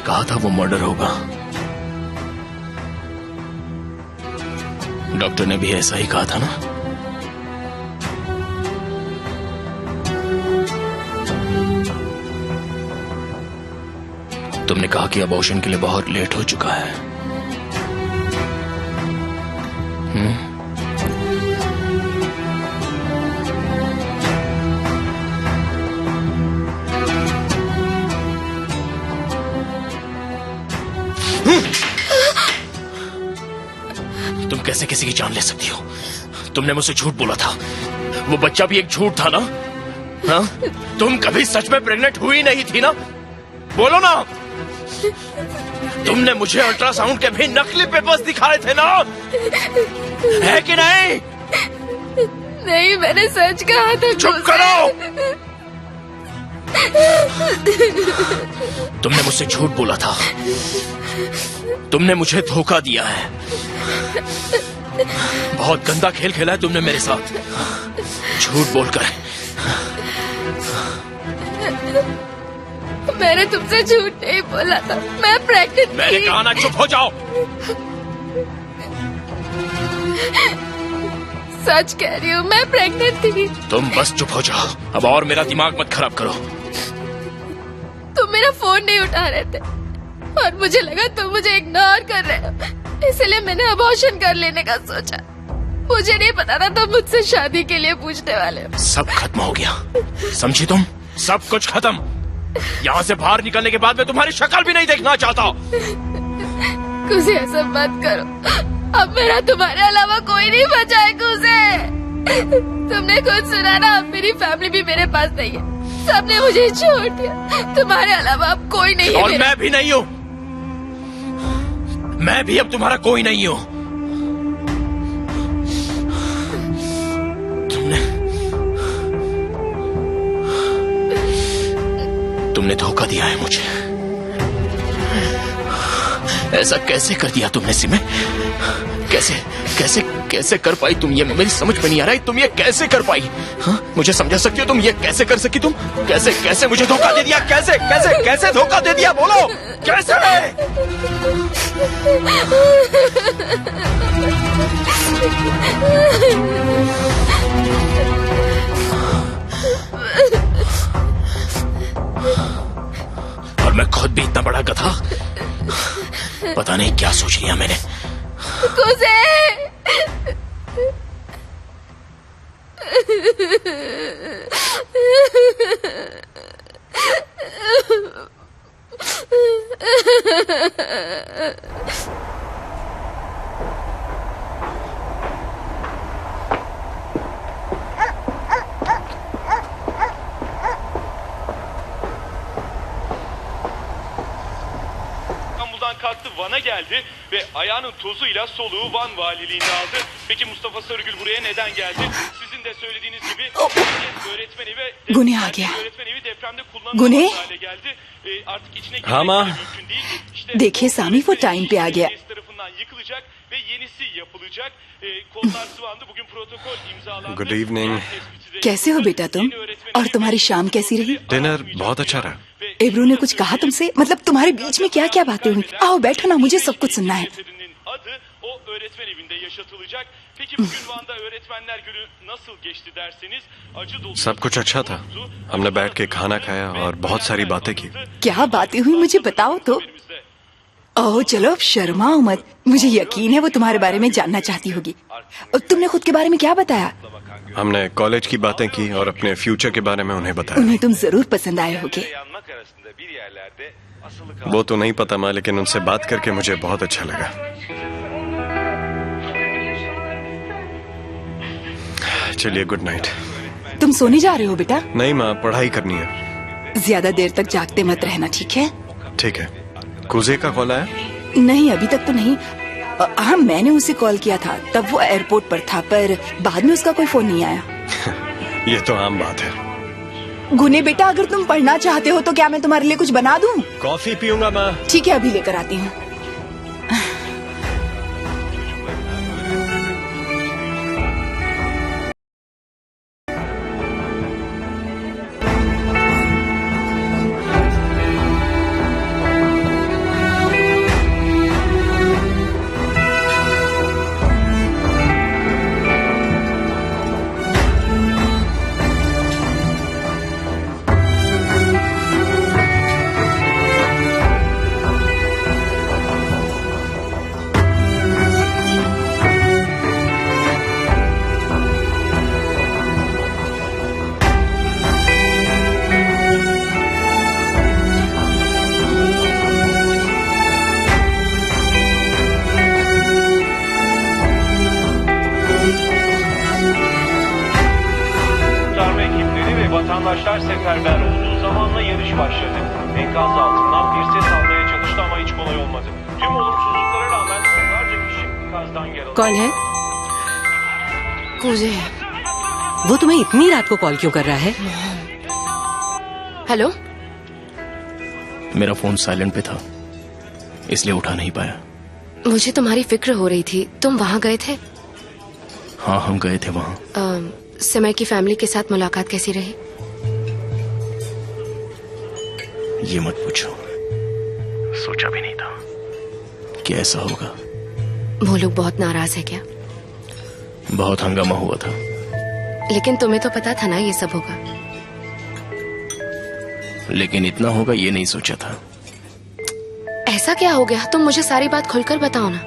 कहा था वो मर्डर होगा। डॉक्टर ने भी ऐसा ही कहा था ना? तुमने कहा कि अबॉर्शन के लिए बहुत लेट हो चुका है। तुम कैसे किसी की जान ले सकती हो? तुमने मुझसे झूठ बोला था। वो बच्चा भी एक झूठ था ना? हाँ? तुम कभी सच में प्रेग्नेंट हुई नहीं थी ना? बोलो ना। तुमने मुझे अल्ट्रासाउंड के भी नकली पेपर्स दिखाए थे ना? है कि नहीं? नहीं, मैंने सच कहा था। चुप करो। तुमने मुझसे झूठ बोला था। तुमने मुझे धोखा दिया है। बहुत गंदा खेल खेला है तुमने मेरे साथ, झूठ बोलकर। मैंने तुमसे झूठ नहीं बोला था। मैं प्रेग्नेंट थी। मैंने कहा ना, चुप हो जाओ। सच कह रही हूँ, मैं प्रेग्नेंट थी। तुम बस चुप हो जाओ अब, और मेरा दिमाग मत खराब करो। तुम मेरा फोन नहीं उठा रहे थे और मुझे लगा तुम मुझे इग्नोर कर रहे हो, इसलिए मैंने अबॉर्शन कर लेने का सोचा। मुझे नहीं पता था तुम मुझसे शादी के लिए पूछने वाले हो। सब खत्म हो गया, समझी तुम? सब कुछ खत्म। यहाँ से बाहर निकलने के बाद मैं तुम्हारी शक्ल भी नहीं देखना चाहता। कुछ ऐसा मत करो, अब मेरा तुम्हारे अलावा कोई नहीं बचा है। कुछ तुमने खुद सुना ना, अब मेरी फैमिली भी मेरे पास नहीं है। सबने मुझे छोड़ दिया, तुम्हारे अलावा अब कोई नहीं है। और मैं भी नहीं हूँ। मैं भी अब तुम्हारा कोई नहीं हूँ। तुमने धोखा दिया है मुझे। ऐसा कैसे कर दिया तुमने सिमे? कैसे कैसे कैसे कर पाई तुम? ये मेरी समझ में नहीं आ रहा है, तुम ये कैसे कर पाई? हाँ? मुझे समझा सकती हो तुम ये कैसे कर सकी? तुम कैसे कैसे मुझे धोखा दे दिया? कैसे कैसे कैसे धोखा दे दिया? बोलो कैसे? और मैं खुद भी इतना बड़ा गधा, पता नहीं क्या सोच लिया मैंने। कुसे kalktı, Van'a geldi ve ayağının tozuyla soluğu Van valiliğinde aldı. Peki Mustafa Sarıgül buraya neden geldi? Sizin de söylediğiniz gibi öğretmen evi ve Güney आ गया। öğretmen evi depremde Güney? kullanılamaz hale geldi. Artık içine हाँ, माँ। girmek mümkün değil. İşte देखिए सामी, वो time पे आ गया। BTS tarafından yıkılacak ve yenisi yapılacak. Kodlar sıvandı. Bugün protokol imzalandı. Good evening. कैसे हो बेटा तुम? और तुम्हारी शाम कैसी रही? डिनर बहुत अच्छा रहा। एब्रो ने कुछ कहा तुमसे? मतलब तुम्हारे बीच में क्या क्या बातें हुई? आओ बैठो ना, मुझे सब कुछ सुनना है। Cesedinin adı o öğretmen evinde yaşatılacak. Peki bugün Van'da Öğretmenler Günü nasıl geçti derseniz acı dolu. सब कुछ अच्छा था। हमने बैठ के खाना खाया और बहुत सारी बातें की। क्या बातें हुई मुझे बताओ तो। ओह चलो अब शर्माओ मत, मुझे यकीन है वो तुम्हारे बारे में जानना चाहती होगी। और तुमने खुद के बारे में क्या बताया? हमने कॉलेज की बातें की और अपने फ्यूचर के बारे में उन्हें बताया। उन्हें तुम जरूर पसंद आए होगे। Yanmak arasında bir yerlerde asılı वो तो नहीं पता माँ, लेकिन उनसे बात करके मुझे बहुत अच्छा लगा। चलिए गुड नाइट। तुम सोने जा रहे हो बेटा? नहीं माँ, पढ़ाई करनी है। ज्यादा देर तक जागते मत रहना, ठीक है? ठीक है। कुजे का कॉल आया? नहीं अभी तक तो नहीं। हाँ मैंने उसे कॉल किया था, तब वो एयरपोर्ट पर था, पर बाद में उसका कोई फोन नहीं आया। ये तो आम बात है। गुने बेटा अगर तुम पढ़ना चाहते हो तो क्या मैं तुम्हारे लिए कुछ बना दूं? कॉफी पीऊंगा माँ। ठीक है अभी लेकर आती हूँ। vatandaşlar seferber oldu. Zamanla yarış başladı. Enkaz altından bir ses almaya çalıştı ama hiç kolay olmadı. Tüm olumsuzluklara rağmen onlarca kişi enkazdan yaraladı. कौन है? कूजे वो तुम्हें इतनी रात को कॉल क्यों कर रहा है? हेलो मेरा फोन साइलेंट पे था, इसलिए उठा नहीं पाया। मुझे तुम्हारी फिक्र हो रही थी। तुम वहाँ गए थे? हाँ, हम गए थे वहाँ। समय की फैमिली के साथ मुलाकात कैसी रही? ये मत पूछो, सोचा भी नहीं था कि ऐसा होगा। वो लोग बहुत नाराज है क्या? बहुत हंगामा हुआ था। लेकिन तुम्हें तो पता था ना ये सब होगा। लेकिन इतना होगा ये नहीं सोचा था। ऐसा क्या हो गया? तुम मुझे सारी बात खुलकर बताओ ना।